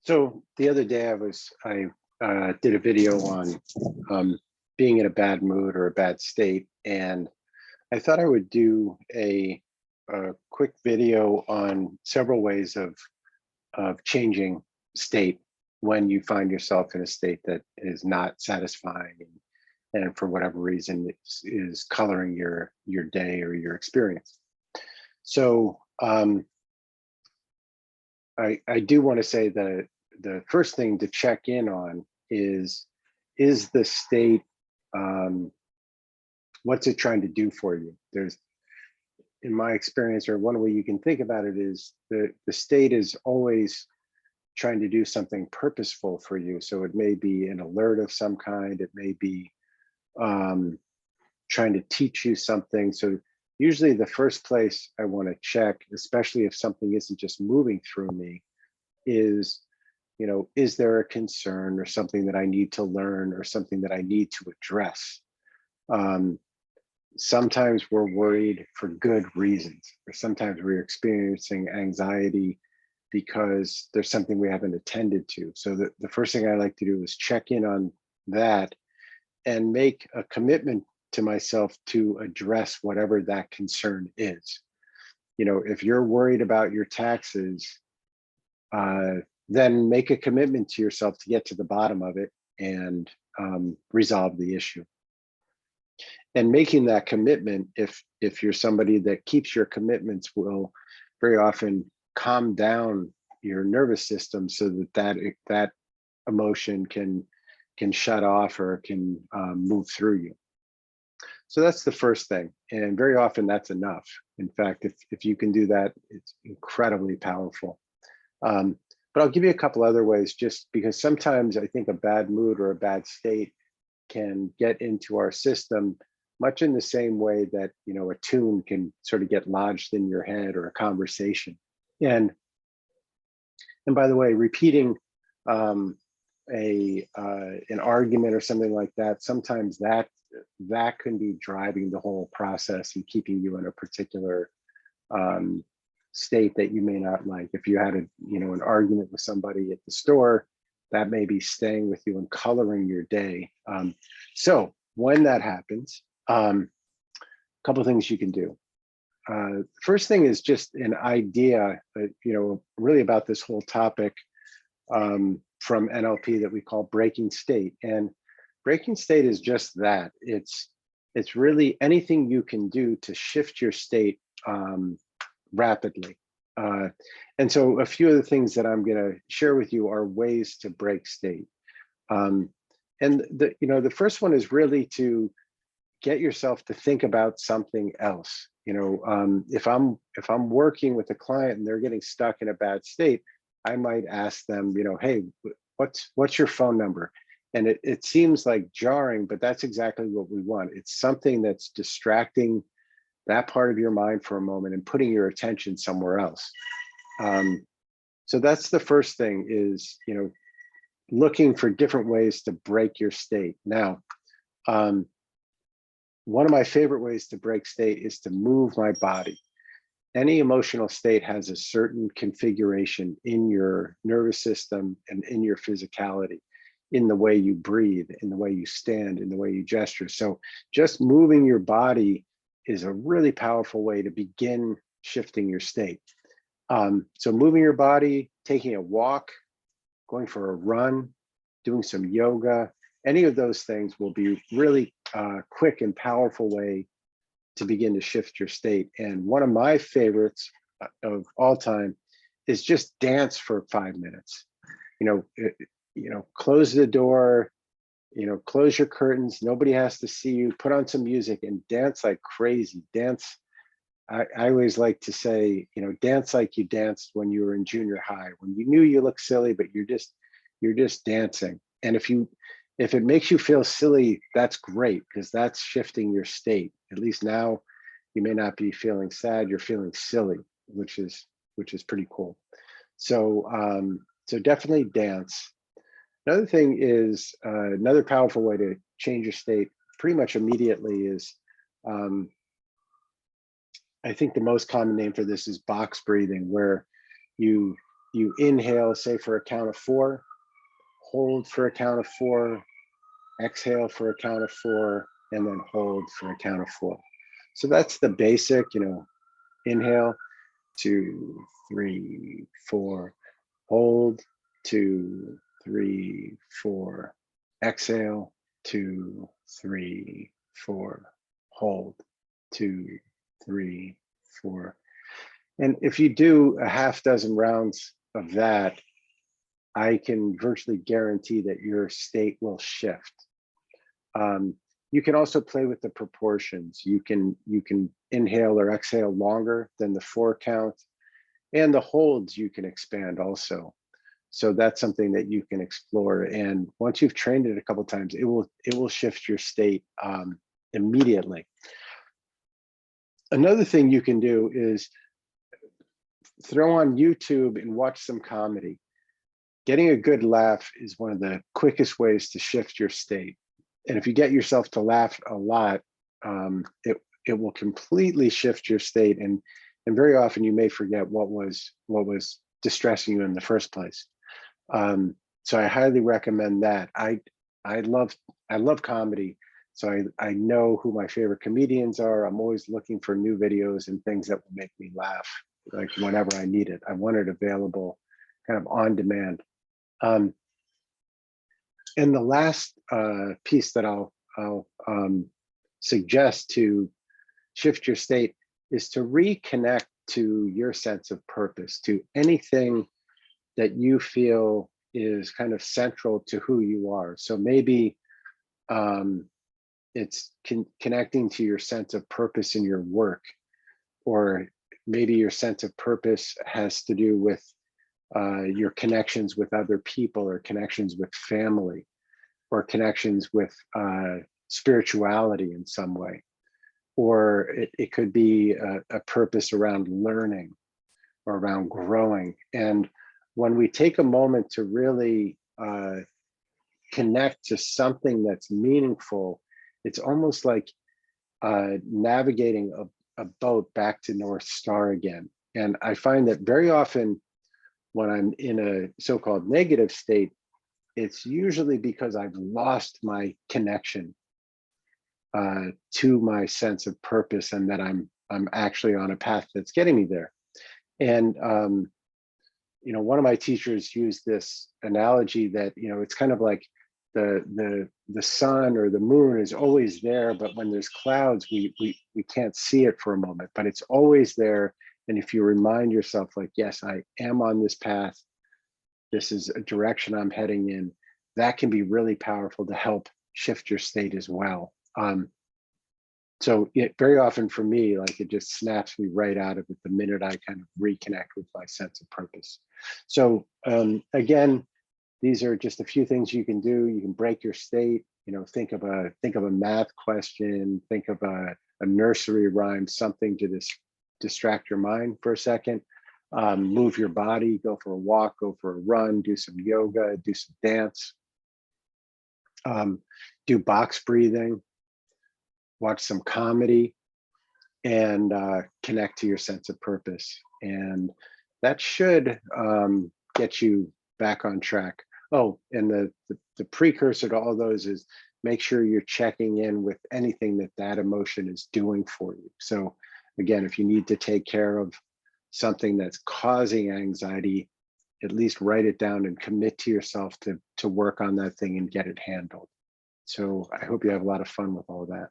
So the other day I did a video on being in a bad mood or a bad state, and I thought I would do a quick video on several ways of changing state when you find yourself in a state that is not satisfying and for whatever reason is coloring your day or your experience. So I do want to say that the first thing to check in on is the state, what's it trying to do for you? There's, in my experience, or one way you can think about it is the state is always trying to do something purposeful for you. So it may be an alert of some kind, it may be trying to teach you something. So usually the first place I want to check, especially if something isn't just moving through me, is, is there a concern or something that I need to learn or something that I need to address? Sometimes we're worried for good reasons, or sometimes we're experiencing anxiety because there's something we haven't attended to. So the first thing I like to do is check in on that and make a commitment to myself to address whatever that concern is. If you're worried about your taxes, then make a commitment to yourself to get to the bottom of it and resolve the issue. And making that commitment, if you're somebody that keeps your commitments, will very often calm down your nervous system so that emotion can shut off or can move through you. So that's the first thing, and very often that's enough. In fact, if you can do that, it's incredibly powerful. But I'll give you a couple other ways, just because sometimes I think a bad mood or a bad state can get into our system much in the same way that, a tune can sort of get lodged in your head, or a conversation. And by the way, repeating an argument or something like that, sometimes that can be driving the whole process and keeping you in a particular state that you may not like. If you had an argument with somebody at the store, that may be staying with you and coloring your day. So when that happens, a couple of things you can do. First thing is just an idea, really about this whole topic from NLP that we call breaking state. And breaking state is just that. It's really anything you can do to shift your state rapidly. And so a few of the things that I'm going to share with you are ways to break state. And the first one is really to get yourself to think about something else. If I'm working with a client and they're getting stuck in a bad state, I might ask them, hey, what's your phone number? And it seems like jarring, but that's exactly what we want. It's something that's distracting that part of your mind for a moment and putting your attention somewhere else. So that's the first thing, is, looking for different ways to break your state. Now, one of my favorite ways to break state is to move my body. Any emotional state has a certain configuration in your nervous system and in your physicality, in the way you breathe, in the way you stand, in the way you gesture. So just moving your body is a really powerful way to begin shifting your state. So moving your body, taking a walk, going for a run, doing some yoga, any of those things will be really quick and powerful way to begin to shift your state. And one of my favorites of all time is just dance for 5 minutes. Close the door, close your curtains. Nobody has to see you. Put on some music and dance like crazy. Dance. I always like to say, dance like you danced when you were in junior high, when you knew you looked silly, but you're just dancing. And if it makes you feel silly, that's great, because that's shifting your state. At least now you may not be feeling sad, you're feeling silly, which is pretty cool. So so definitely dance. Another thing is, another powerful way to change your state pretty much immediately is, I think the most common name for this is box breathing, where you you inhale, say for a count of 4, hold for a count of 4, exhale for a count of 4, and then hold for a count of 4. So that's the basic, inhale, 2, 3, 4, hold, 2, 3, 4, exhale, 2, 3, 4, hold, 2, 3, 4. And if you do a half dozen rounds of that, I can virtually guarantee that your state will shift. You can also play with the proportions. You can inhale or exhale longer than the 4 count, and the holds you can expand also. So that's something that you can explore. And once you've trained it a couple of times, it will shift your state immediately. Another thing you can do is throw on YouTube and watch some comedy. Getting a good laugh is one of the quickest ways to shift your state. And if you get yourself to laugh a lot, it will completely shift your state. And very often you may forget what was distressing you in the first place. So I highly recommend that. I love comedy. So I know who my favorite comedians are. I'm always looking for new videos and things that will make me laugh, like whenever I need it. I want it available kind of on demand. And the last piece that I'll suggest to shift your state is to reconnect to your sense of purpose, to anything that you feel is kind of central to who you are. So maybe it's connecting to your sense of purpose in your work, or maybe your sense of purpose has to do with your connections with other people, or connections with family, or connections with spirituality in some way. Or it could be a purpose around learning or around growing. And when we take a moment to really connect to something that's meaningful, it's almost like navigating a boat back to North Star again. And I find that very often when I'm in a so-called negative state, it's usually because I've lost my connection to my sense of purpose, and that I'm actually on a path that's getting me there. And one of my teachers used this analogy that it's kind of like the sun or the moon is always there, but when there's clouds, we can't see it for a moment, but it's always there. And if you remind yourself, like, yes, I am on this path, this is a direction I'm heading in, that can be really powerful to help shift your state as well. So very often for me, like, it just snaps me right out of it the minute I kind of reconnect with my sense of purpose. So again, these are just a few things you can do. You can break your state. Think of a math question. Think of a nursery rhyme, something to distract your mind for a second. Move your body. Go for a walk. Go for a run. Do some yoga. Do some dance. Do box breathing. Watch some comedy, and connect to your sense of purpose. And that should get you back on track. Oh, and the precursor to all those is make sure you're checking in with anything that emotion is doing for you. So again, if you need to take care of something that's causing anxiety, at least write it down and commit to yourself to work on that thing and get it handled. So I hope you have a lot of fun with all that.